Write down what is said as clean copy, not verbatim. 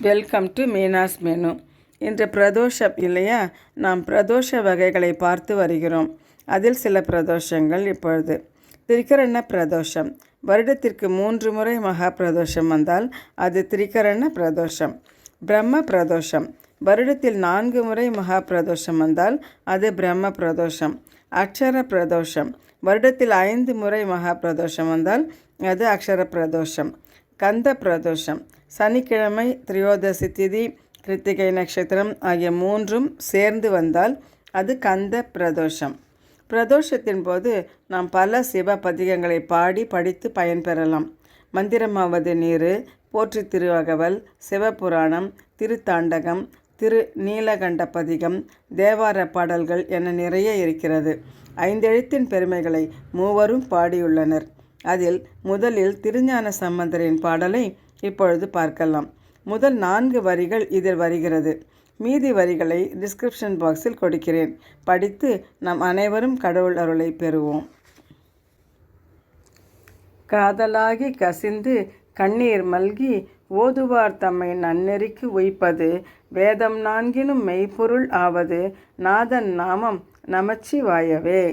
Welcome to Meena's menu. இன்று பிரதோஷம் இல்லையா? நாம் பிரதோஷ வகைகளை பார்த்து வருகிறோம். அதில் சில பிரதோஷங்கள் இப்பொழுது. திரிகரண பிரதோஷம். வருடத்திற்கு 3 முறை மகா பிரதோஷம் வந்தால் அது திரிகரண பிரதோஷம். பிரம்ம பிரதோஷம். வருடத்தில் 4 முறை மகா பிரதோஷம் வந்தால் அது பிரம்ம பிரதோஷம். அக்ஷர பிரதோஷம். வருடத்தில் 5 முறை மகா பிரதோஷம் வந்தால் அது அக்ஷர பிரதோஷம். கந்த பிரதோஷம். சனிக்கிழமை, திரியோதசி திதி, கிருத்திகை நட்சத்திரம் ஆகிய 3ம் சேர்ந்து வந்தால் அது கந்த பிரதோஷம். பிரதோஷத்தின் போது நாம் பல சிவ பதிகங்களை பாடி படித்து பயன்பெறலாம். மந்திரமாவது நீரு, போற்றி திருவகவல், சிவபுராணம், திருத்தாண்டகம், திரு நீலகண்ட பதிகம், தேவார பாடல்கள் என நிறைய இருக்கிறது. 5 எழுத்தின் பெருமைகளை மூவரும் பாடியுள்ளனர். அதில் முதலில் திருஞான சம்பந்தரின் பாடலை இப்பொழுது பார்க்கலாம். முதல் 4 வரிகள் இதில் வருகிறது. மீதி வரிகளை டிஸ்கிரிப்ஷன் பாக்ஸில் கொடுக்கிறேன். படித்து நாம் அனைவரும் கடவுள் அருளை பெறுவோம். காதலாகி கசிந்து கண்ணீர் மல்கி ஓதுவார் தம்மை நன்னெறிக்கு உய்ப்பது வேதம் 4னும் மெய்ப்பொருள் ஆவது நாதன் நாமம் நமச்சிவாயவே.